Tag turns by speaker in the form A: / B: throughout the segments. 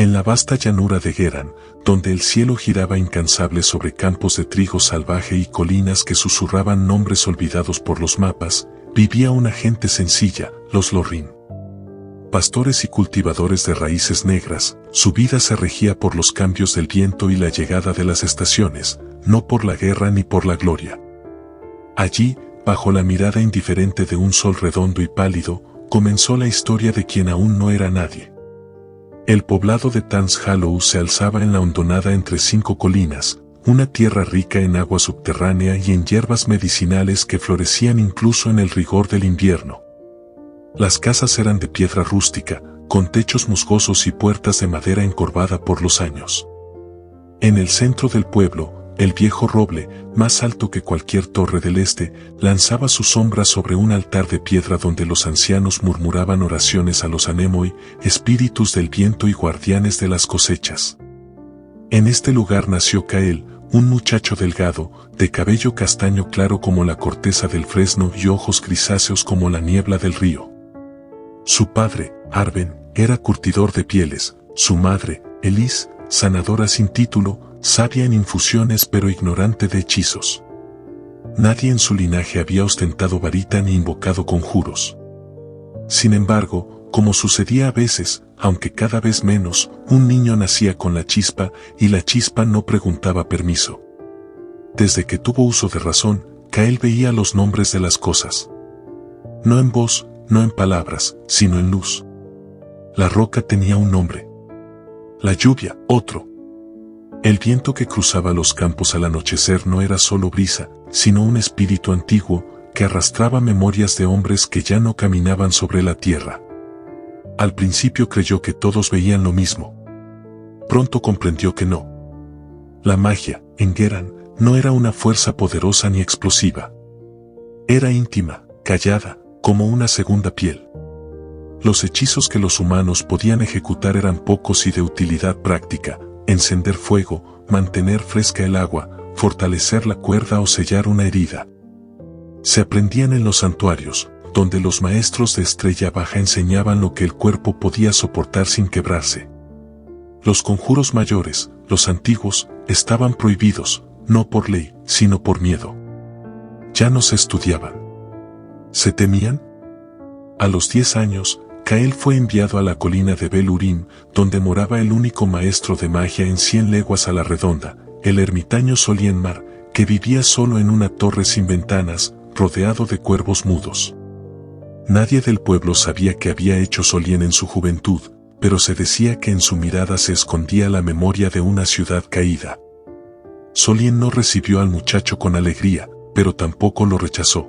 A: En la vasta llanura de Geran, donde el cielo giraba incansable sobre campos de trigo salvaje y colinas que susurraban nombres olvidados por los mapas, vivía una gente sencilla, los Lorrin. Pastores y cultivadores de raíces negras, su vida se regía por los cambios del viento y la llegada de las estaciones, no por la guerra ni por la gloria. Allí, bajo la mirada indiferente de un sol redondo y pálido, comenzó la historia de quien aún no era nadie. El poblado de Tans Hollow se alzaba en la hondonada entre 5 colinas, una tierra rica en agua subterránea y en hierbas medicinales que florecían incluso en el rigor del invierno. Las casas eran de piedra rústica, con techos musgosos y puertas de madera encorvada por los años. En el centro del pueblo, el viejo roble, más alto que cualquier torre del este, lanzaba su sombra sobre un altar de piedra donde los ancianos murmuraban oraciones a los Anemoi, espíritus del viento y guardianes de las cosechas. En este lugar nació Kael, un muchacho delgado, de cabello castaño claro como la corteza del fresno y ojos grisáceos como la niebla del río. Su padre, Arben, era curtidor de pieles, su madre, Elis, sanadora sin título, sabia en infusiones pero ignorante de hechizos. Nadie en su linaje había ostentado varita ni invocado conjuros. Sin embargo, como sucedía a veces, aunque cada vez menos, un niño nacía con la chispa y la chispa no preguntaba permiso. Desde que tuvo uso de razón, Kael veía los nombres de las cosas. No en voz, no en palabras, sino en luz. La roca tenía un nombre. La lluvia, otro. El viento que cruzaba los campos al anochecer no era solo brisa, sino un espíritu antiguo, que arrastraba memorias de hombres que ya no caminaban sobre la tierra. Al principio creyó que todos veían lo mismo. Pronto comprendió que no. La magia, en Geran, no era una fuerza poderosa ni explosiva. Era íntima, callada, como una segunda piel. Los hechizos que los humanos podían ejecutar eran pocos y de utilidad práctica: encender fuego, mantener fresca el agua, fortalecer la cuerda o sellar una herida. Se aprendían en los santuarios, donde los maestros de estrella baja enseñaban lo que el cuerpo podía soportar sin quebrarse. Los conjuros mayores, los antiguos, estaban prohibidos, no por ley, sino por miedo. Ya no se estudiaban. ¿Se temían? A los 10 años, Kael fue enviado a la colina de Bel Urim, donde moraba el único maestro de magia en 100 leguas a la redonda, el ermitaño Solien Mar, que vivía solo en una torre sin ventanas, rodeado de cuervos mudos. Nadie del pueblo sabía qué había hecho Solien en su juventud, pero se decía que en su mirada se escondía la memoria de una ciudad caída. Solien no recibió al muchacho con alegría, pero tampoco lo rechazó.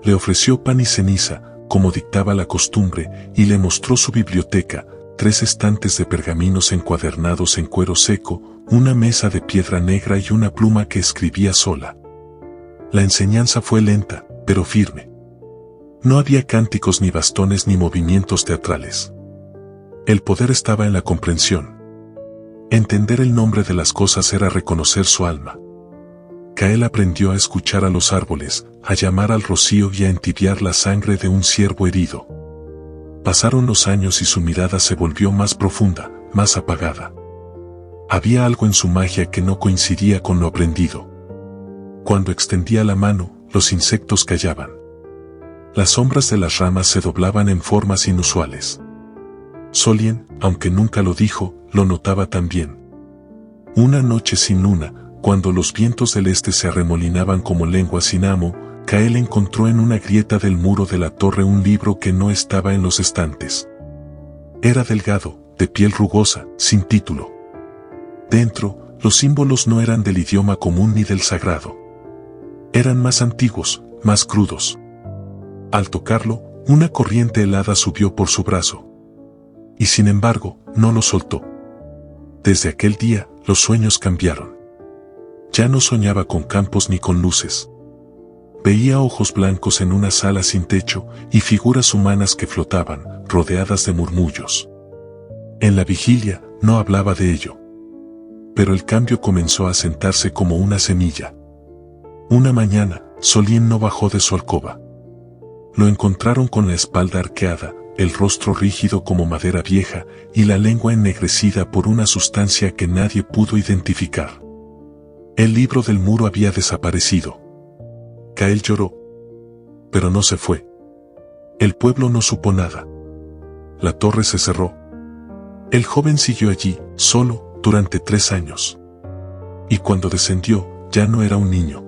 A: Le ofreció pan y ceniza, como dictaba la costumbre, y le mostró su biblioteca: 3 estantes de pergaminos encuadernados en cuero seco, una mesa de piedra negra y una pluma que escribía sola. La enseñanza fue lenta, pero firme. No había cánticos ni bastones ni movimientos teatrales. El poder estaba en la comprensión. Entender el nombre de las cosas era reconocer su alma. Kael aprendió a escuchar a los árboles, a llamar al rocío y a entibiar la sangre de un ciervo herido. Pasaron los años y su mirada se volvió más profunda, más apagada. Había algo en su magia que no coincidía con lo aprendido. Cuando extendía la mano, los insectos callaban. Las sombras de las ramas se doblaban en formas inusuales. Solien, aunque nunca lo dijo, lo notaba también. Una noche sin luna, cuando los vientos del este se arremolinaban como lenguas sin amo, Kael encontró en una grieta del muro de la torre un libro que no estaba en los estantes. Era delgado, de piel rugosa, sin título. Dentro, los símbolos no eran del idioma común ni del sagrado. Eran más antiguos, más crudos. Al tocarlo, una corriente helada subió por su brazo. Y sin embargo, no lo soltó. Desde aquel día, los sueños cambiaron. Ya no soñaba con campos ni con luces. Veía ojos blancos en una sala sin techo y figuras humanas que flotaban, rodeadas de murmullos. En la vigilia, no hablaba de ello. Pero el cambio comenzó a sentarse como una semilla. Una mañana, Solien no bajó de su alcoba. Lo encontraron con la espalda arqueada, el rostro rígido como madera vieja y la lengua ennegrecida por una sustancia que nadie pudo identificar. El libro del muro había desaparecido. Kael lloró. Pero no se fue. El pueblo no supo nada. La torre se cerró. El joven siguió allí, solo, durante 3 años. Y cuando descendió, ya no era un niño.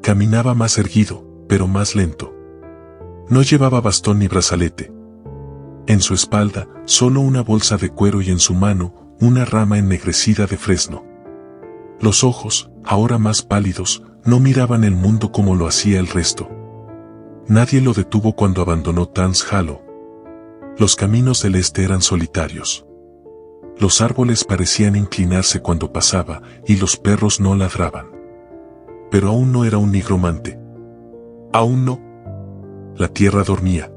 A: Caminaba más erguido, pero más lento. No llevaba bastón ni brazalete. En su espalda, solo una bolsa de cuero y en su mano, una rama ennegrecida de fresno. Los ojos, ahora más pálidos, no miraban el mundo como lo hacía el resto. Nadie lo detuvo cuando abandonó Tans Hollow. Los caminos del este eran solitarios. Los árboles parecían inclinarse cuando pasaba y los perros no ladraban. Pero aún no era un nigromante. Aún no. La tierra dormía.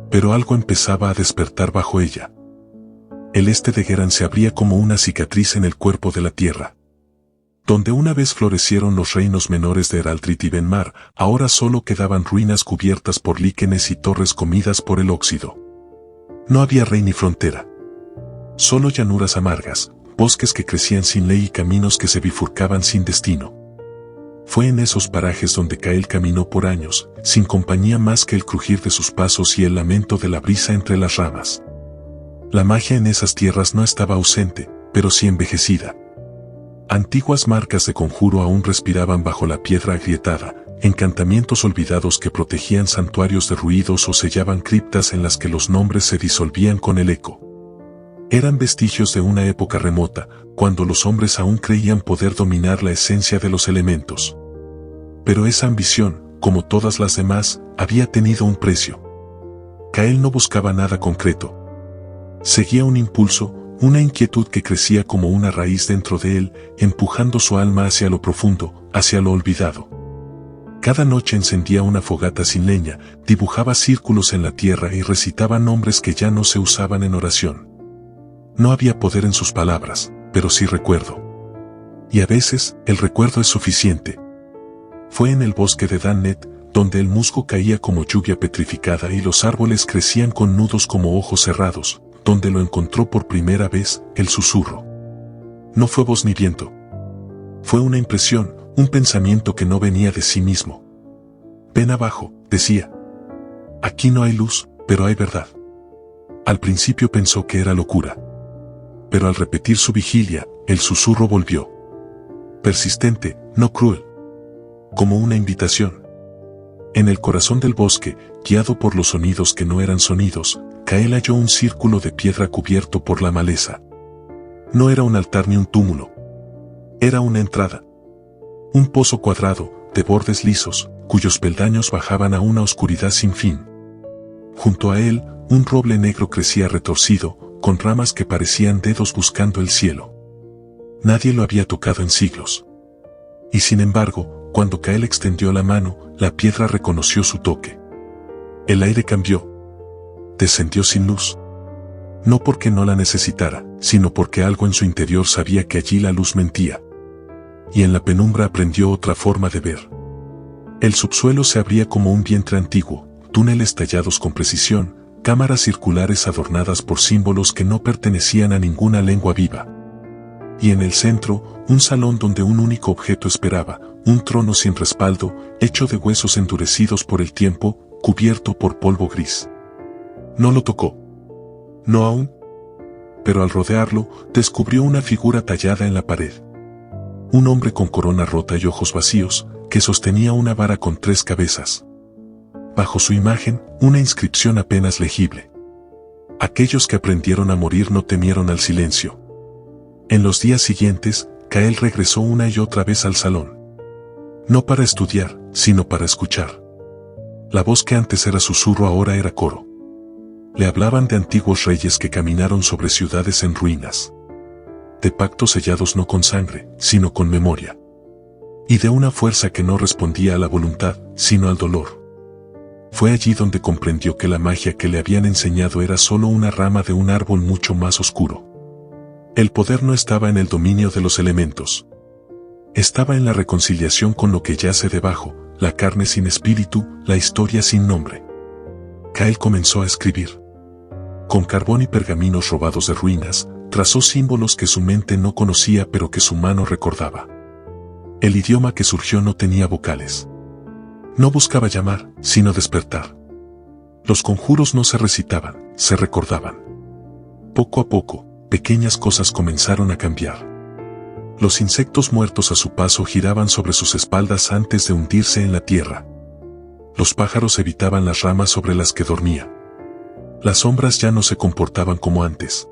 A: Pero algo empezaba a despertar bajo ella. El este de Geran se abría como una cicatriz en el cuerpo de la tierra. Donde una vez florecieron los reinos menores de Eraldrit y Benmar, ahora solo quedaban ruinas cubiertas por líquenes y torres comidas por el óxido. No había rey ni frontera. Solo llanuras amargas, bosques que crecían sin ley y caminos que se bifurcaban sin destino. Fue en esos parajes donde Kael caminó por años, sin compañía más que el crujir de sus pasos y el lamento de la brisa entre las ramas. La magia en esas tierras no estaba ausente, pero sí envejecida. Antiguas marcas de conjuro aún respiraban bajo la piedra agrietada, encantamientos olvidados que protegían santuarios derruidos o sellaban criptas en las que los nombres se disolvían con el eco. Eran vestigios de una época remota, cuando los hombres aún creían poder dominar la esencia de los elementos. Pero esa ambición, como todas las demás, había tenido un precio. Kael no buscaba nada concreto. Seguía un impulso, una inquietud que crecía como una raíz dentro de él, empujando su alma hacia lo profundo, hacia lo olvidado. Cada noche encendía una fogata sin leña, dibujaba círculos en la tierra y recitaba nombres que ya no se usaban en oración. No había poder en sus palabras, pero sí recuerdo. Y a veces, el recuerdo es suficiente. Fue en el bosque de Dannet, donde el musgo caía como lluvia petrificada y los árboles crecían con nudos como ojos cerrados, donde lo encontró por primera vez, el susurro. No fue voz ni viento. Fue una impresión, un pensamiento que no venía de sí mismo. Ven abajo, decía. Aquí no hay luz, pero hay verdad. Al principio pensó que era locura. Pero al repetir su vigilia, el susurro volvió. Persistente, no cruel. Como una invitación. En el corazón del bosque, guiado por los sonidos que no eran sonidos, Kael halló un círculo de piedra cubierto por la maleza. No era un altar ni un túmulo. Era una entrada. Un pozo cuadrado, de bordes lisos, cuyos peldaños bajaban a una oscuridad sin fin. Junto a él, un roble negro crecía retorcido, con ramas que parecían dedos buscando el cielo. Nadie lo había tocado en siglos. Y sin embargo, cuando Kael extendió la mano, la piedra reconoció su toque. El aire cambió. Descendió sin luz. No porque no la necesitara, sino porque algo en su interior sabía que allí la luz mentía. Y en la penumbra aprendió otra forma de ver. El subsuelo se abría como un vientre antiguo, túneles tallados con precisión, cámaras circulares adornadas por símbolos que no pertenecían a ninguna lengua viva. Y en el centro, un salón donde un único objeto esperaba, un trono sin respaldo, hecho de huesos endurecidos por el tiempo, cubierto por polvo gris. No lo tocó. No aún. Pero al rodearlo, descubrió una figura tallada en la pared. Un hombre con corona rota y ojos vacíos, que sostenía una vara con 3 cabezas. Bajo su imagen, una inscripción apenas legible. Aquellos que aprendieron a morir no temieron al silencio. En los días siguientes, Kael regresó una y otra vez al salón. No para estudiar, sino para escuchar. La voz que antes era susurro ahora era coro. Le hablaban de antiguos reyes que caminaron sobre ciudades en ruinas. De pactos sellados no con sangre, sino con memoria. Y de una fuerza que no respondía a la voluntad, sino al dolor. Fue allí donde comprendió que la magia que le habían enseñado era solo una rama de un árbol mucho más oscuro. El poder no estaba en el dominio de los elementos. Estaba en la reconciliación con lo que yace debajo, la carne sin espíritu, la historia sin nombre. Kael comenzó a escribir. Con carbón y pergaminos robados de ruinas, trazó símbolos que su mente no conocía pero que su mano recordaba. El idioma que surgió no tenía vocales. No buscaba llamar, sino despertar. Los conjuros no se recitaban, se recordaban. Poco a poco, pequeñas cosas comenzaron a cambiar. Los insectos muertos a su paso giraban sobre sus espaldas antes de hundirse en la tierra. Los pájaros evitaban las ramas sobre las que dormía. Las sombras ya no se comportaban como antes.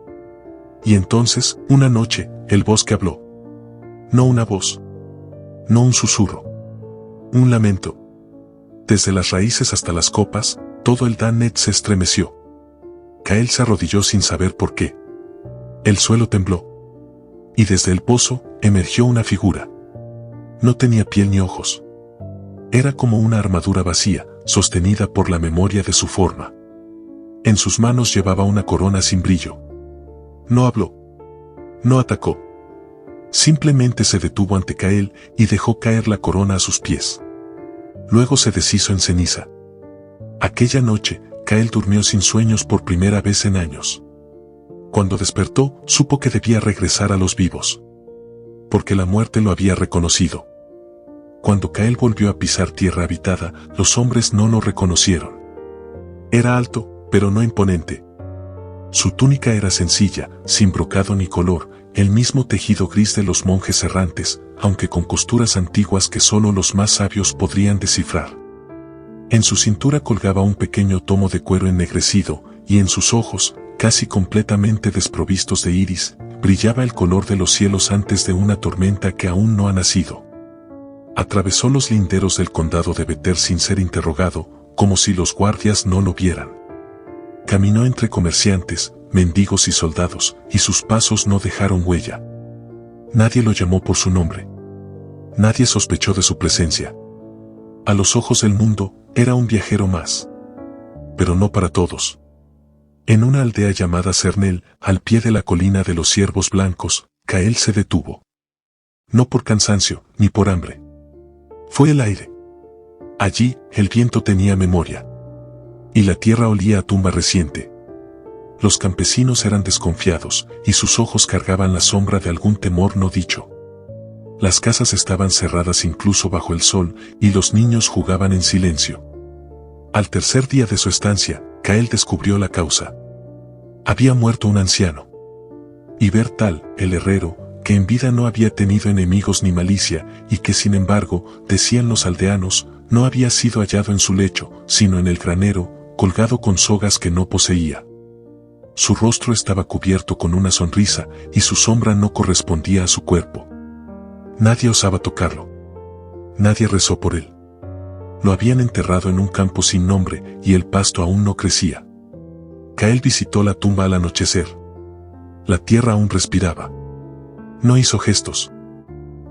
A: Y entonces, una noche, el bosque habló. No una voz. No un susurro. Un lamento. Desde las raíces hasta las copas, todo el Dannet se estremeció. Kael se arrodilló sin saber por qué. El suelo tembló. Y desde el pozo, emergió una figura. No tenía piel ni ojos. Era como una armadura vacía, sostenida por la memoria de su forma. En sus manos llevaba una corona sin brillo. No habló. No atacó. Simplemente se detuvo ante Kael y dejó caer la corona a sus pies. Luego se deshizo en ceniza. Aquella noche, Kael durmió sin sueños por primera vez en años. Cuando despertó, supo que debía regresar a los vivos. Porque la muerte lo había reconocido. Cuando Kael volvió a pisar tierra habitada, los hombres no lo reconocieron. Era alto, pero no imponente. Su túnica era sencilla, sin brocado ni color, el mismo tejido gris de los monjes errantes, aunque con costuras antiguas que solo los más sabios podrían descifrar. En su cintura colgaba un pequeño tomo de cuero ennegrecido, y en sus ojos, casi completamente desprovistos de iris, brillaba el color de los cielos antes de una tormenta que aún no ha nacido. Atravesó los linderos del condado de Beter sin ser interrogado, como si los guardias no lo vieran. Caminó entre comerciantes, mendigos y soldados, y sus pasos no dejaron huella. Nadie lo llamó por su nombre. Nadie sospechó de su presencia. A los ojos del mundo, era un viajero más. Pero no para todos. En una aldea llamada Cernel, al pie de la colina de los ciervos blancos, Kael se detuvo. No por cansancio, ni por hambre. Fue el aire. Allí, el viento tenía memoria. Y la tierra olía a tumba reciente. Los campesinos eran desconfiados, y sus ojos cargaban la sombra de algún temor no dicho. Las casas estaban cerradas incluso bajo el sol, y los niños jugaban en silencio. Al tercer día de su estancia, Kael descubrió la causa. Había muerto un anciano. Y Bertal, el herrero, que en vida no había tenido enemigos ni malicia, y que sin embargo, decían los aldeanos, no había sido hallado en su lecho, sino en el granero, colgado con sogas que no poseía. Su rostro estaba cubierto con una sonrisa, y su sombra no correspondía a su cuerpo. Nadie osaba tocarlo. Nadie rezó por él. Lo habían enterrado en un campo sin nombre, y el pasto aún no crecía. Kael visitó la tumba al anochecer. La tierra aún respiraba. No hizo gestos.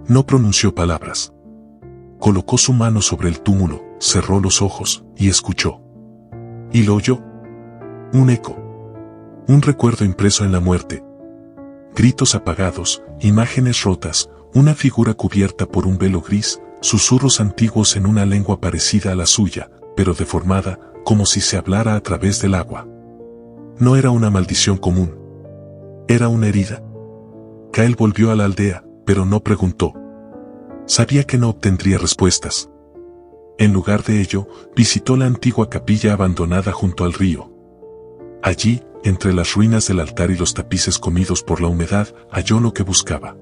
A: No pronunció palabras. Colocó su mano sobre el túmulo, cerró los ojos, y escuchó. Y lo oyó. Un eco. Un recuerdo impreso en la muerte. Gritos apagados, imágenes rotas, una figura cubierta por un velo gris, susurros antiguos en una lengua parecida a la suya, pero deformada, como si se hablara a través del agua. No era una maldición común. Era una herida. Kael volvió a la aldea, pero no preguntó. Sabía que no obtendría respuestas. En lugar de ello, visitó la antigua capilla abandonada junto al río. Allí, entre las ruinas del altar y los tapices comidos por la humedad, halló lo que buscaba.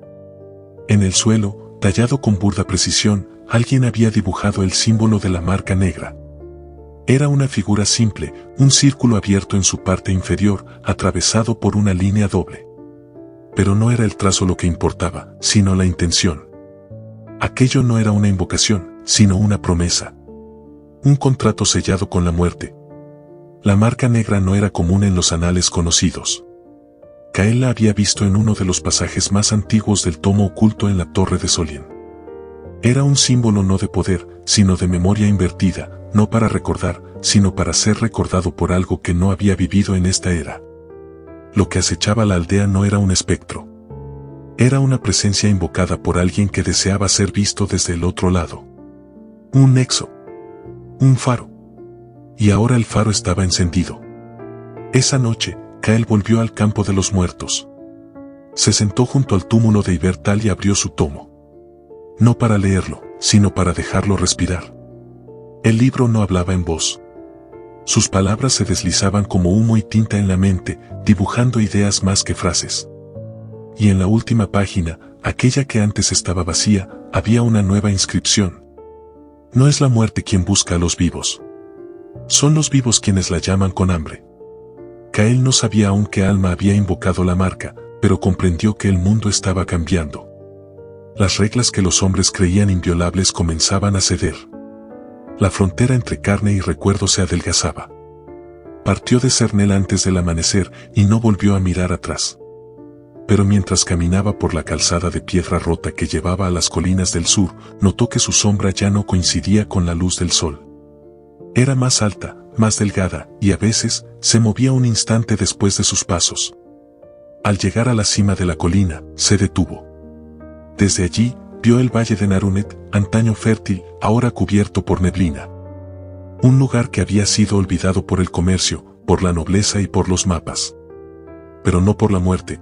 A: En el suelo, tallado con burda precisión, alguien había dibujado el símbolo de la marca negra. Era una figura simple, un círculo abierto en su parte inferior, atravesado por una línea doble. Pero no era el trazo lo que importaba, sino la intención. Aquello no era una invocación, sino una promesa. Un contrato sellado con la muerte. La marca negra no era común en los anales conocidos. Kael la había visto en uno de los pasajes más antiguos del tomo oculto en la Torre de Solien. Era un símbolo no de poder, sino de memoria invertida, no para recordar, sino para ser recordado por algo que no había vivido en esta era. Lo que acechaba la aldea no era un espectro. Era una presencia invocada por alguien que deseaba ser visto desde el otro lado. Un nexo. Un faro. Y ahora el faro estaba encendido. Esa noche, Kael volvió al campo de los muertos. Se sentó junto al túmulo de Ibertal y abrió su tomo. No para leerlo, sino para dejarlo respirar. El libro no hablaba en voz. Sus palabras se deslizaban como humo y tinta en la mente, dibujando ideas más que frases. Y en la última página, aquella que antes estaba vacía, había una nueva inscripción. No es la muerte quien busca a los vivos. Son los vivos quienes la llaman con hambre. Kael no sabía aún qué alma había invocado la marca, pero comprendió que el mundo estaba cambiando. Las reglas que los hombres creían inviolables comenzaban a ceder. La frontera entre carne y recuerdo se adelgazaba. Partió de Cernel antes del amanecer y no volvió a mirar atrás. Pero mientras caminaba por la calzada de piedra rota que llevaba a las colinas del sur, notó que su sombra ya no coincidía con la luz del sol. Era más alta, más delgada, y a veces, se movía un instante después de sus pasos. Al llegar a la cima de la colina, se detuvo. Desde allí, vio el valle de Narunet, antaño fértil, ahora cubierto por neblina. Un lugar que había sido olvidado por el comercio, por la nobleza y por los mapas. Pero no por la muerte.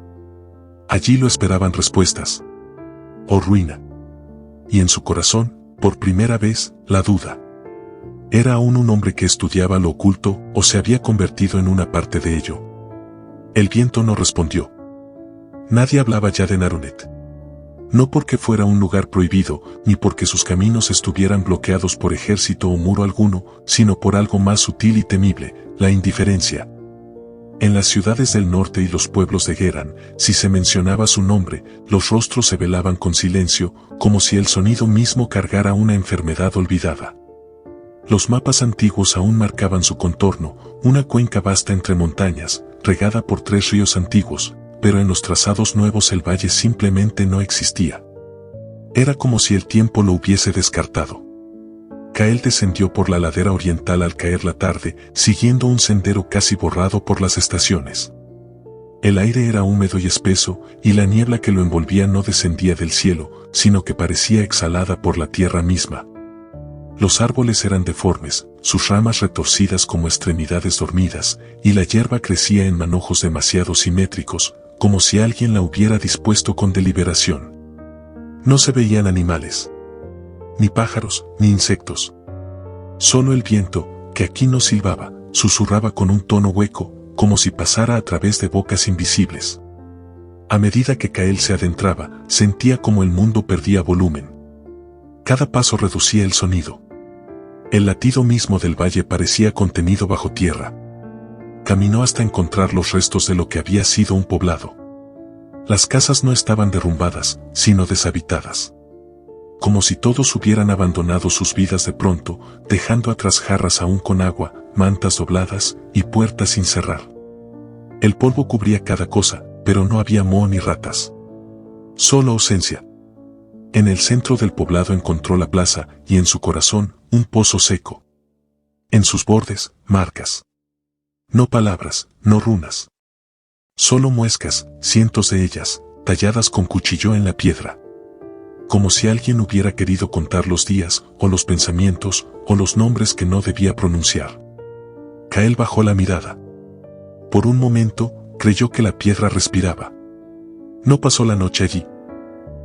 A: Allí lo esperaban respuestas. O ruina. Y en su corazón, por primera vez, la duda. ¿Era aún un hombre que estudiaba lo oculto o se había convertido en una parte de ello? El viento no respondió. Nadie hablaba ya de Narunet. No porque fuera un lugar prohibido, ni porque sus caminos estuvieran bloqueados por ejército o muro alguno, sino por algo más sutil y temible, la indiferencia. En las ciudades del norte y los pueblos de Geran, si se mencionaba su nombre, los rostros se velaban con silencio, como si el sonido mismo cargara una enfermedad olvidada. Los mapas antiguos aún marcaban su contorno, una cuenca vasta entre montañas, regada por 3 ríos antiguos, pero en los trazados nuevos el valle simplemente no existía. Era como si el tiempo lo hubiese descartado. Kael descendió por la ladera oriental al caer la tarde, siguiendo un sendero casi borrado por las estaciones. El aire era húmedo y espeso, y la niebla que lo envolvía no descendía del cielo, sino que parecía exhalada por la tierra misma. Los árboles eran deformes, sus ramas retorcidas como extremidades dormidas, y la hierba crecía en manojos demasiado simétricos, como si alguien la hubiera dispuesto con deliberación. No se veían animales, ni pájaros, ni insectos. Solo el viento, que aquí no silbaba, susurraba con un tono hueco, como si pasara a través de bocas invisibles. A medida que Kael se adentraba, sentía como el mundo perdía volumen. Cada paso reducía el sonido. El latido mismo del valle parecía contenido bajo tierra. Caminó hasta encontrar los restos de lo que había sido un poblado. Las casas no estaban derrumbadas, sino deshabitadas. Como si todos hubieran abandonado sus vidas de pronto, dejando atrás jarras aún con agua, mantas dobladas y puertas sin cerrar. El polvo cubría cada cosa, pero no había moho ni ratas. Solo ausencia. En el centro del poblado encontró la plaza y en su corazón, un pozo seco. En sus bordes, marcas. No palabras, no runas. Solo muescas, cientos de ellas, talladas con cuchillo en la piedra. Como si alguien hubiera querido contar los días, o los pensamientos, o los nombres que no debía pronunciar. Kael bajó la mirada. Por un momento, creyó que la piedra respiraba. No pasó la noche allí.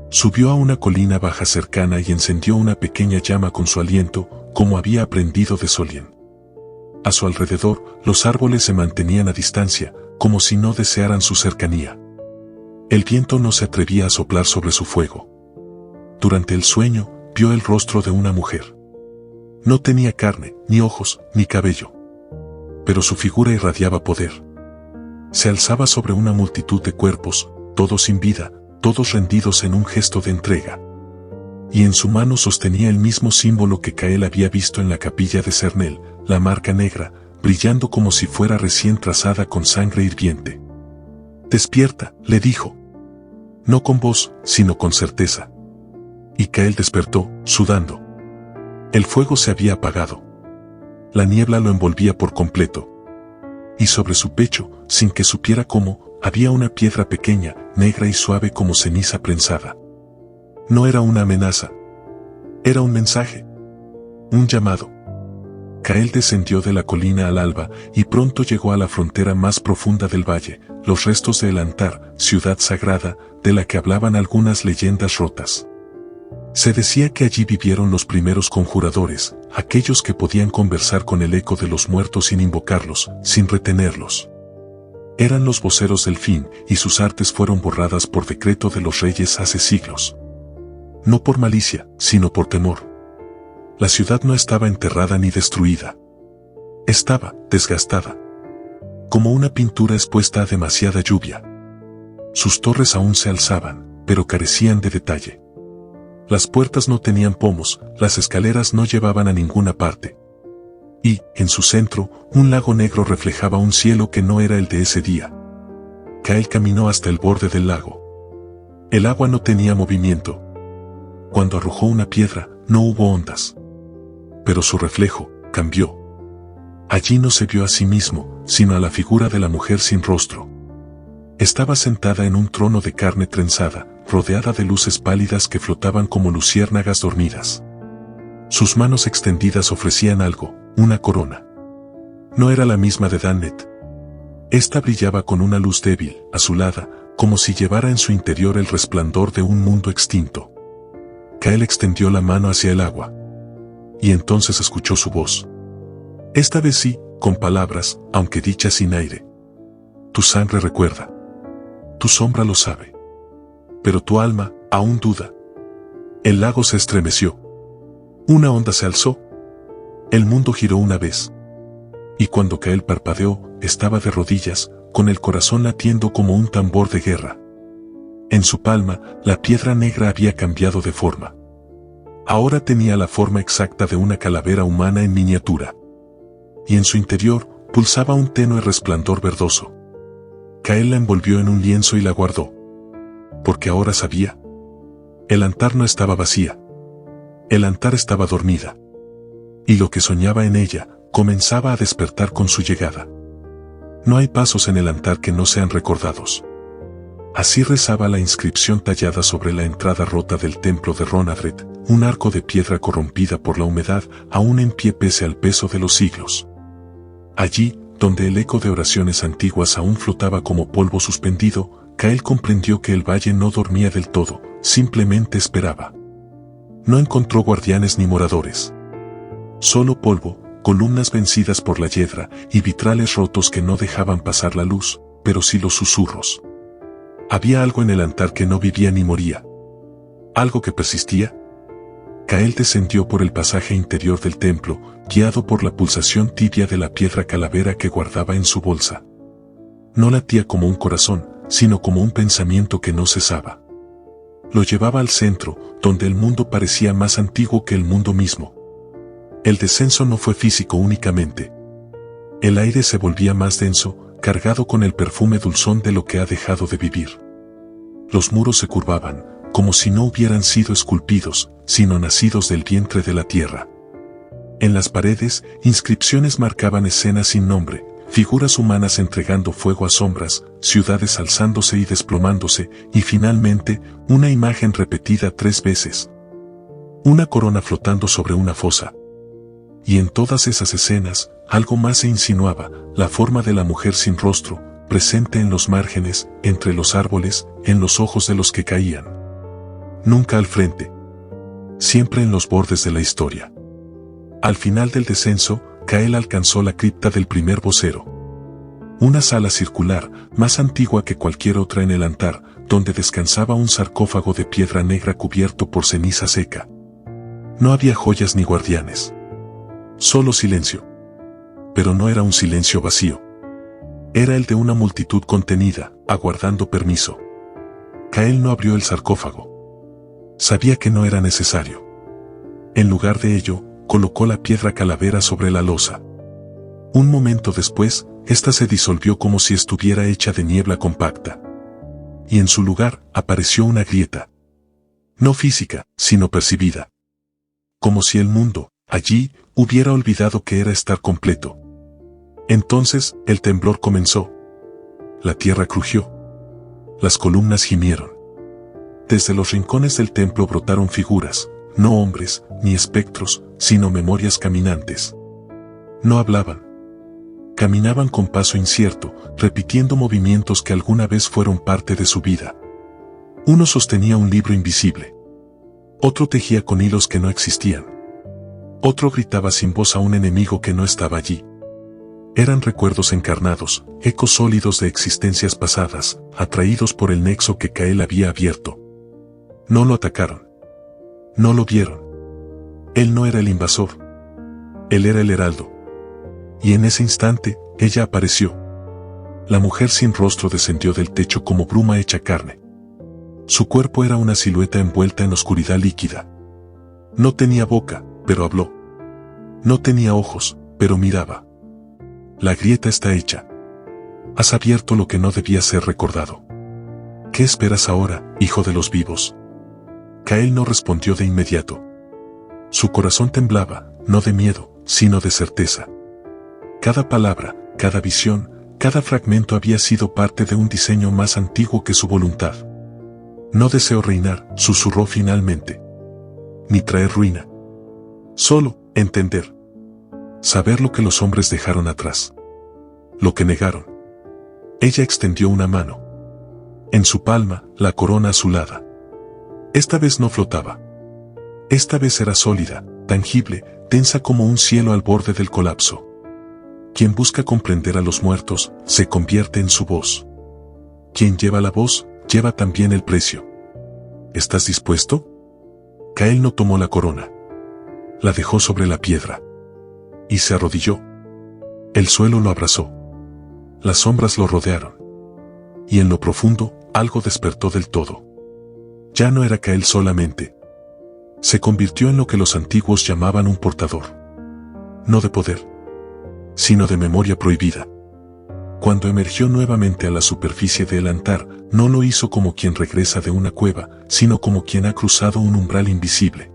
A: Subió a una colina baja cercana y encendió una pequeña llama con su aliento, como había aprendido de Solien. A su alrededor, los árboles se mantenían a distancia, como si no desearan su cercanía. El viento no se atrevía a soplar sobre su fuego. Durante el sueño, vio el rostro de una mujer. No tenía carne, ni ojos, ni cabello. Pero su figura irradiaba poder. Se alzaba sobre una multitud de cuerpos, todos sin vida, todos rendidos en un gesto de entrega. Y en su mano sostenía el mismo símbolo que Kael había visto en la capilla de Cernel, la marca negra, brillando como si fuera recién trazada con sangre hirviente. «Despierta», le dijo. No con voz, sino con certeza. Y Kael despertó, sudando. El fuego se había apagado. La niebla lo envolvía por completo. Y sobre su pecho, sin que supiera cómo, había una piedra pequeña, negra y suave como ceniza prensada. No era una amenaza. Era un mensaje. Un llamado. Kael descendió de la colina al alba y pronto llegó a la frontera más profunda del valle, los restos de Elantar, ciudad sagrada, de la que hablaban algunas leyendas rotas. Se decía que allí vivieron los primeros conjuradores, aquellos que podían conversar con el eco de los muertos sin invocarlos, sin retenerlos. Eran los voceros del fin, y sus artes fueron borradas por decreto de los reyes hace siglos. No por malicia, sino por temor. La ciudad no estaba enterrada ni destruida. Estaba desgastada. Como una pintura expuesta a demasiada lluvia. Sus torres aún se alzaban, pero carecían de detalle. Las puertas no tenían pomos, las escaleras no llevaban a ninguna parte. Y, en su centro, un lago negro reflejaba un cielo que no era el de ese día. Kael caminó hasta el borde del lago. El agua no tenía movimiento. Cuando arrojó una piedra, no hubo ondas. Pero su reflejo cambió. Allí no se vio a sí mismo, sino a la figura de la mujer sin rostro. Estaba sentada en un trono de carne trenzada, rodeada de luces pálidas que flotaban como luciérnagas dormidas. Sus manos extendidas ofrecían algo, una corona. No era la misma de Dannet. Esta brillaba con una luz débil, azulada, como si llevara en su interior el resplandor de un mundo extinto. Kael extendió la mano hacia el agua. Y entonces escuchó su voz. Esta vez sí, con palabras, aunque dichas sin aire. Tu sangre recuerda. Tu sombra lo sabe. Pero tu alma, aún duda. El lago se estremeció. Una onda se alzó. El mundo giró una vez. Y cuando Kael parpadeó, estaba de rodillas, con el corazón latiendo como un tambor de guerra. En su palma, la piedra negra había cambiado de forma. Ahora tenía la forma exacta de una calavera humana en miniatura. Y en su interior, pulsaba un tenue resplandor verdoso. Kael la envolvió en un lienzo y la guardó. Porque ahora sabía. Elantar no estaba vacía. Elantar estaba dormida. Y lo que soñaba en ella, comenzaba a despertar con su llegada. No hay pasos en Elantar que no sean recordados. Así rezaba la inscripción tallada sobre la entrada rota del templo de Ronadret, un arco de piedra corrompida por la humedad, aún en pie pese al peso de los siglos. Allí, donde el eco de oraciones antiguas aún flotaba como polvo suspendido, Kael comprendió que el valle no dormía del todo, simplemente esperaba. No encontró guardianes ni moradores. Solo polvo, columnas vencidas por la hiedra y vitrales rotos que no dejaban pasar la luz, pero sí los susurros. Había algo en Elantar que no vivía ni moría. ¿Algo que persistía? Kael descendió por el pasaje interior del templo, guiado por la pulsación tibia de la piedra calavera que guardaba en su bolsa. No latía como un corazón, sino como un pensamiento que no cesaba. Lo llevaba al centro, donde el mundo parecía más antiguo que el mundo mismo. El descenso no fue físico únicamente. El aire se volvía más denso, cargado con el perfume dulzón de lo que ha dejado de vivir. Los muros se curvaban, como si no hubieran sido esculpidos, sino nacidos del vientre de la tierra. En las paredes, inscripciones marcaban escenas sin nombre, figuras humanas entregando fuego a sombras, ciudades alzándose y desplomándose, y finalmente, una imagen repetida 3 veces. Una corona flotando sobre una fosa. Y en todas esas escenas, algo más se insinuaba, la forma de la mujer sin rostro, presente en los márgenes, entre los árboles, en los ojos de los que caían. Nunca al frente. Siempre en los bordes de la historia. Al final del descenso, Kael alcanzó la cripta del primer vocero. Una sala circular, más antigua que cualquier otra en Elantar, donde descansaba un sarcófago de piedra negra cubierto por ceniza seca. No había joyas ni guardianes. Solo silencio. Pero no era un silencio vacío. Era el de una multitud contenida, aguardando permiso. Kael no abrió el sarcófago. Sabía que no era necesario. En lugar de ello, colocó la piedra calavera sobre la losa. Un momento después, ésta se disolvió como si estuviera hecha de niebla compacta. Y en su lugar, apareció una grieta. No física, sino percibida. Como si el mundo, allí, hubiera olvidado que era estar completo. Entonces, el temblor comenzó. La tierra crujió. Las columnas gimieron. Desde los rincones del templo brotaron figuras, no hombres, ni espectros, sino memorias caminantes. No hablaban. Caminaban con paso incierto, repitiendo movimientos que alguna vez fueron parte de su vida. Uno sostenía un libro invisible. Otro tejía con hilos que no existían. Otro gritaba sin voz a un enemigo que no estaba allí. Eran recuerdos encarnados, ecos sólidos de existencias pasadas, atraídos por el nexo que Kael había abierto. No lo atacaron. No lo vieron. Él no era el invasor. Él era el heraldo. Y en ese instante, ella apareció. La mujer sin rostro descendió del techo como bruma hecha carne. Su cuerpo era una silueta envuelta en oscuridad líquida. No tenía boca, pero habló. No tenía ojos, pero miraba. La grieta está hecha. Has abierto lo que no debía ser recordado. ¿Qué esperas ahora, hijo de los vivos? Kael no respondió de inmediato. Su corazón temblaba, no de miedo, sino de certeza. Cada palabra, cada visión, cada fragmento había sido parte de un diseño más antiguo que su voluntad. No deseo reinar, susurró finalmente. Ni traer ruina. Solo, entender. Saber lo que los hombres dejaron atrás. Lo que negaron. Ella extendió una mano. En su palma, la corona azulada. Esta vez no flotaba. Esta vez era sólida, tangible, densa como un cielo al borde del colapso. Quien busca comprender a los muertos, se convierte en su voz. Quien lleva la voz, lleva también el precio. ¿Estás dispuesto? Kael no tomó la corona. La dejó sobre la piedra. Y se arrodilló. El suelo lo abrazó. Las sombras lo rodearon. Y en lo profundo, algo despertó del todo. Ya no era Kael solamente. Se convirtió en lo que los antiguos llamaban un portador. No de poder, sino de memoria prohibida. Cuando emergió nuevamente a la superficie del altar, no lo hizo como quien regresa de una cueva, sino como quien ha cruzado un umbral invisible.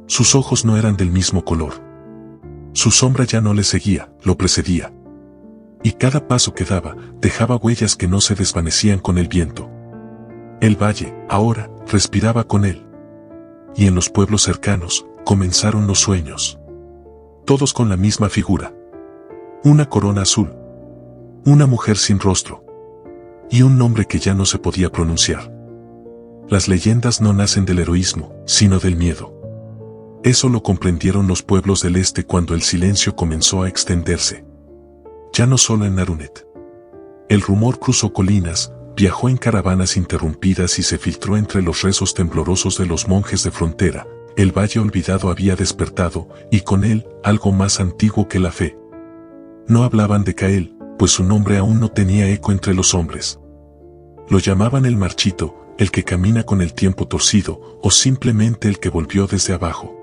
A: Sus ojos no eran del mismo color. Su sombra ya no le seguía, lo precedía. Y cada paso que daba, dejaba huellas que no se desvanecían con el viento. El valle, ahora, respiraba con él. Y en los pueblos cercanos, comenzaron los sueños. Todos con la misma figura. Una corona azul. Una mujer sin rostro. Y un nombre que ya no se podía pronunciar. Las leyendas no nacen del heroísmo, sino del miedo. Eso lo comprendieron los pueblos del este cuando el silencio comenzó a extenderse. Ya no solo en Narunet. El rumor cruzó colinas, viajó en caravanas interrumpidas y se filtró entre los rezos temblorosos de los monjes de frontera. El valle olvidado había despertado, y con él, algo más antiguo que la fe. No hablaban de Kael, pues su nombre aún no tenía eco entre los hombres. Lo llamaban el marchito, el que camina con el tiempo torcido, o simplemente el que volvió desde abajo.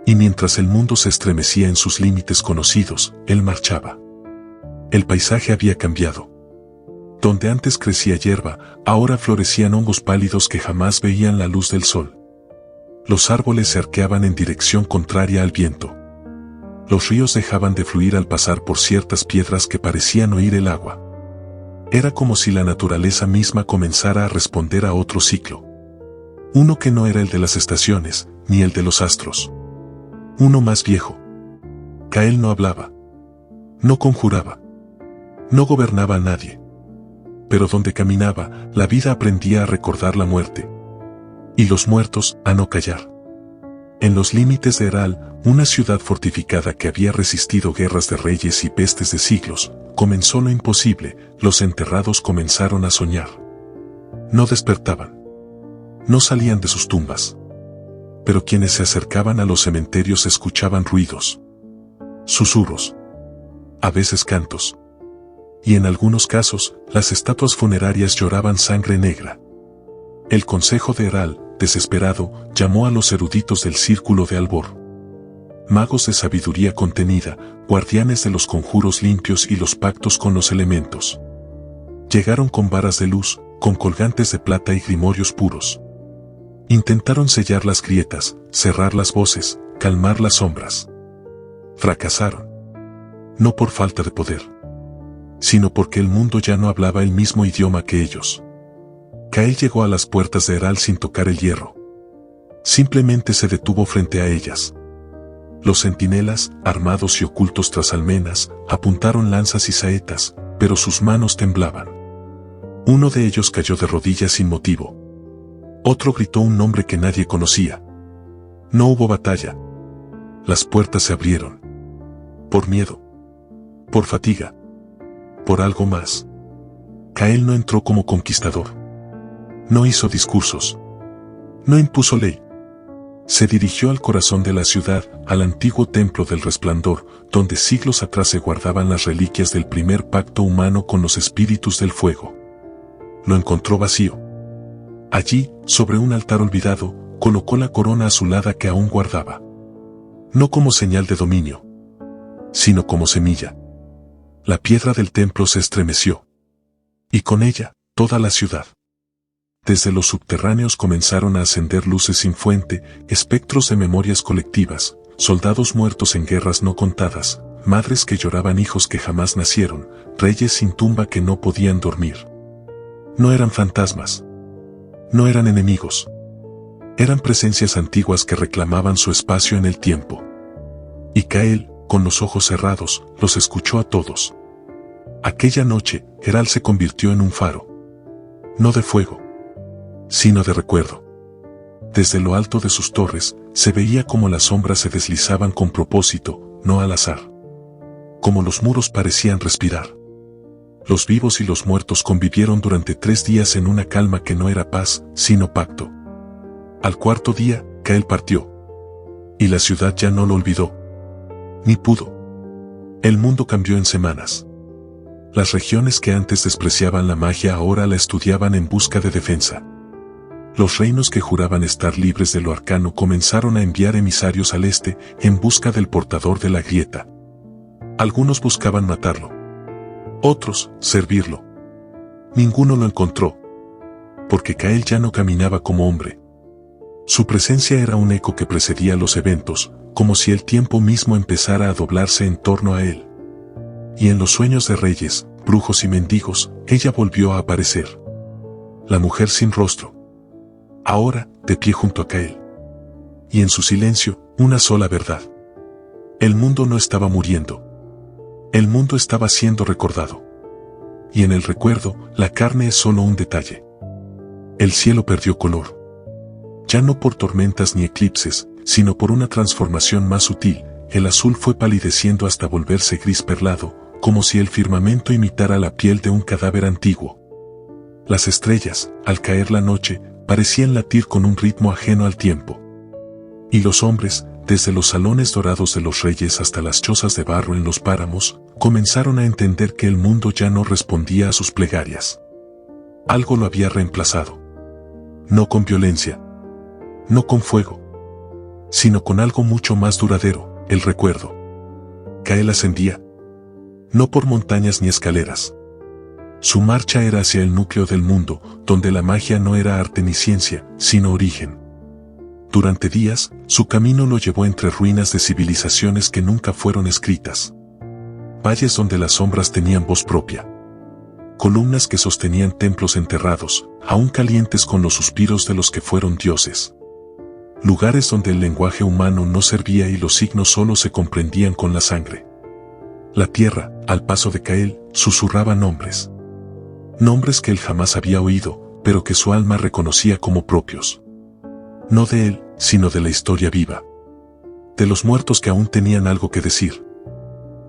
A: Y mientras el mundo se estremecía en sus límites conocidos, él marchaba. El paisaje había cambiado. Donde antes crecía hierba, ahora florecían hongos pálidos que jamás veían la luz del sol. Los árboles se arqueaban en dirección contraria al viento. Los ríos dejaban de fluir al pasar por ciertas piedras que parecían oír el agua. Era como si la naturaleza misma comenzara a responder a otro ciclo. Uno que no era el de las estaciones, ni el de los astros. Uno más viejo. Kael no hablaba. No conjuraba. No gobernaba a nadie. Pero donde caminaba, la vida aprendía a recordar la muerte. Y los muertos, a no callar. En los límites de Eral, una ciudad fortificada que había resistido guerras de reyes y pestes de siglos, comenzó lo imposible, los enterrados comenzaron a soñar. No despertaban. No salían de sus tumbas. Pero quienes se acercaban a los cementerios escuchaban ruidos. Susurros. A veces cantos. Y en algunos casos, las estatuas funerarias lloraban sangre negra. El consejo de Eral, desesperado, llamó a los eruditos del círculo de Albor. Magos de sabiduría contenida, guardianes de los conjuros limpios y los pactos con los elementos. Llegaron con varas de luz, con colgantes de plata y grimorios puros. Intentaron sellar las grietas, cerrar las voces, calmar las sombras. Fracasaron. No por falta de poder, sino porque el mundo ya no hablaba el mismo idioma que ellos. Kael llegó a las puertas de Eral sin tocar el hierro. Simplemente se detuvo frente a ellas. Los centinelas, armados y ocultos tras almenas, apuntaron lanzas y saetas, pero sus manos temblaban. Uno de ellos cayó de rodillas sin motivo. Otro gritó un nombre que nadie conocía. No hubo batalla. Las puertas se abrieron. Por miedo. Por fatiga. Por algo más. Cael no entró como conquistador. No hizo discursos. No impuso ley. Se dirigió al corazón de la ciudad, al antiguo templo del resplandor, donde siglos atrás se guardaban las reliquias del primer pacto humano con los espíritus del fuego. Lo encontró vacío. Allí, sobre un altar olvidado, colocó la corona azulada que aún guardaba. No como señal de dominio, sino como semilla. La piedra del templo se estremeció. Y con ella, toda la ciudad. Desde los subterráneos comenzaron a ascender luces sin fuente, espectros de memorias colectivas, soldados muertos en guerras no contadas, madres que lloraban hijos que jamás nacieron, reyes sin tumba que no podían dormir. No eran fantasmas. No eran enemigos. Eran presencias antiguas que reclamaban su espacio en el tiempo. Y Cael, con los ojos cerrados, los escuchó a todos. Aquella noche, Heral se convirtió en un faro. No de fuego, sino de recuerdo. Desde lo alto de sus torres, se veía como las sombras se deslizaban con propósito, no al azar. Como los muros parecían respirar. Los vivos y los muertos convivieron durante 3 días en una calma que no era paz, sino pacto. Al cuarto día, Cael partió. Y la ciudad ya no lo olvidó. Ni pudo. El mundo cambió en semanas. Las regiones que antes despreciaban la magia ahora la estudiaban en busca de defensa. Los reinos que juraban estar libres de lo arcano comenzaron a enviar emisarios al este en busca del portador de la grieta. Algunos buscaban matarlo. Otros, servirlo. Ninguno lo encontró. Porque Cael ya no caminaba como hombre. Su presencia era un eco que precedía los eventos, como si el tiempo mismo empezara a doblarse en torno a él. Y en los sueños de reyes, brujos y mendigos, ella volvió a aparecer. La mujer sin rostro. Ahora, de pie junto a Cael. Y en su silencio, una sola verdad. El mundo no estaba muriendo. El mundo estaba siendo recordado. Y en el recuerdo, la carne es solo un detalle. El cielo perdió color. Ya no por tormentas ni eclipses, sino por una transformación más sutil. El azul fue palideciendo hasta volverse gris perlado, como si el firmamento imitara la piel de un cadáver antiguo. Las estrellas, al caer la noche, parecían latir con un ritmo ajeno al tiempo. Y los hombres, desde los salones dorados de los reyes hasta las chozas de barro en los páramos, comenzaron a entender que el mundo ya no respondía a sus plegarias. Algo lo había reemplazado. No con violencia. No con fuego. Sino con algo mucho más duradero, el recuerdo. Cael ascendía. No por montañas ni escaleras. Su marcha era hacia el núcleo del mundo, donde la magia no era arte ni ciencia, sino origen. Durante días, su camino lo llevó entre ruinas de civilizaciones que nunca fueron escritas. Valles donde las sombras tenían voz propia. Columnas que sostenían templos enterrados, aún calientes con los suspiros de los que fueron dioses. Lugares donde el lenguaje humano no servía y los signos solo se comprendían con la sangre. La tierra, al paso de Cael, susurraba nombres. Nombres que él jamás había oído, pero que su alma reconocía como propios. No de él, sino de la historia viva. De los muertos que aún tenían algo que decir.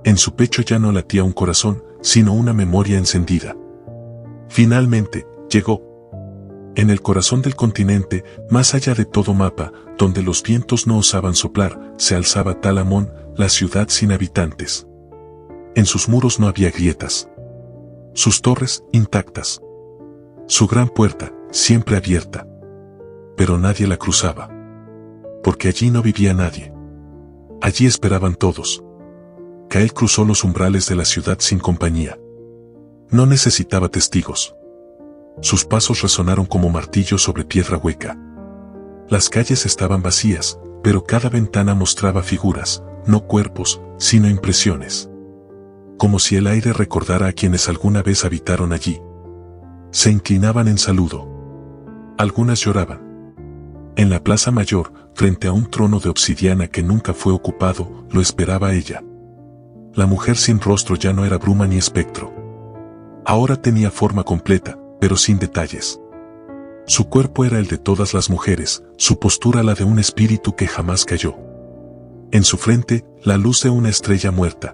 A: En su pecho ya no latía un corazón, sino una memoria encendida. Finalmente, llegó. En el corazón del continente, más allá de todo mapa, donde los vientos no osaban soplar, se alzaba Talamón, la ciudad sin habitantes. En sus muros no había grietas. Sus torres, intactas. Su gran puerta, siempre abierta. Pero nadie la cruzaba. Porque allí no vivía nadie. Allí esperaban todos. Cael cruzó los umbrales de la ciudad sin compañía. No necesitaba testigos. Sus pasos resonaron como martillos sobre piedra hueca. Las calles estaban vacías, pero cada ventana mostraba figuras, no cuerpos, sino impresiones. Como si el aire recordara a quienes alguna vez habitaron allí. Se inclinaban en saludo. Algunas lloraban. En la plaza mayor, frente a un trono de obsidiana que nunca fue ocupado, lo esperaba ella. La mujer sin rostro ya no era bruma ni espectro. Ahora tenía forma completa, pero sin detalles. Su cuerpo era el de todas las mujeres, su postura la de un espíritu que jamás cayó. En su frente, la luz de una estrella muerta.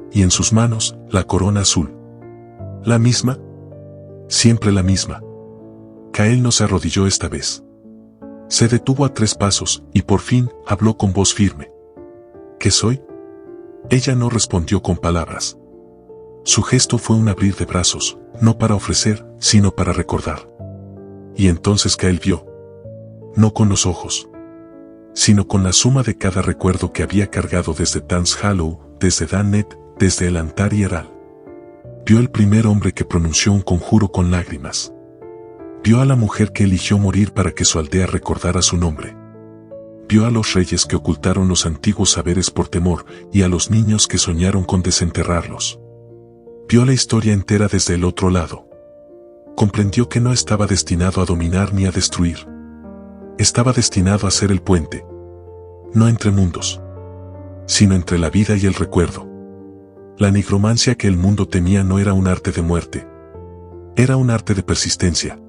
A: Y en sus manos, la corona azul. ¿La misma? Siempre la misma. Kael no se arrodilló esta vez. Se detuvo a 3 pasos y por fin habló con voz firme. ¿Qué soy? Ella no respondió con palabras. Su gesto fue un abrir de brazos, no para ofrecer, sino para recordar. Y entonces Kael vio. No con los ojos, sino con la suma de cada recuerdo que había cargado desde Dance Hollow, desde Dannet, desde el Antar y Eral. Vio el primer hombre que pronunció un conjuro con lágrimas. Vio a la mujer que eligió morir para que su aldea recordara su nombre. Vio a los reyes que ocultaron los antiguos saberes por temor y a los niños que soñaron con desenterrarlos. Vio la historia entera desde el otro lado. Comprendió que no estaba destinado a dominar ni a destruir. Estaba destinado a ser el puente. No entre mundos, sino entre la vida y el recuerdo. La nigromancia que el mundo temía no era un arte de muerte. Era un arte de persistencia.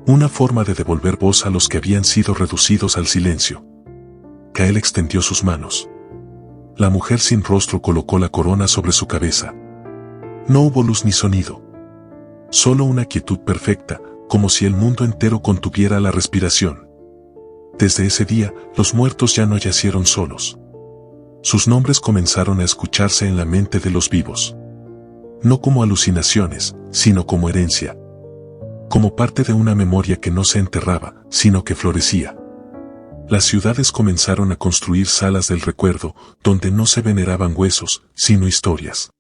A: Una forma de devolver voz a los que habían sido reducidos al silencio. Kael extendió sus manos. La mujer sin rostro colocó la corona sobre su cabeza. No hubo luz ni sonido. Solo una quietud perfecta, como si el mundo entero contuviera la respiración. Desde ese día, los muertos ya no yacieron solos. Sus nombres comenzaron a escucharse en la mente de los vivos. No como alucinaciones, sino como herencia. Como parte de una memoria que no se enterraba, sino que florecía. Las ciudades comenzaron a construir salas del recuerdo, donde no se veneraban huesos, sino historias.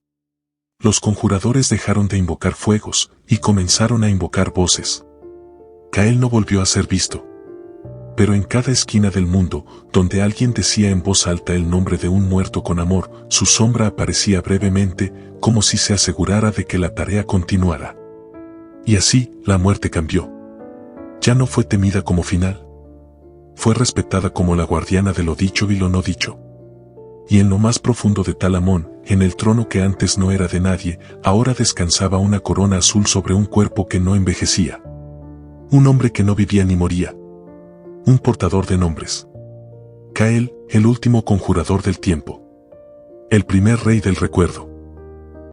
A: Los conjuradores dejaron de invocar fuegos, y comenzaron a invocar voces. Kael no volvió a ser visto. Pero en cada esquina del mundo, donde alguien decía en voz alta el nombre de un muerto con amor, su sombra aparecía brevemente, como si se asegurara de que la tarea continuara. Y así, la muerte cambió. Ya no fue temida como final. Fue respetada como la guardiana de lo dicho y lo no dicho. Y en lo más profundo de Talamón, en el trono que antes no era de nadie, ahora descansaba una corona azul sobre un cuerpo que no envejecía. Un hombre que no vivía ni moría. Un portador de nombres. Kael, el último conjurador del tiempo. El primer rey del recuerdo.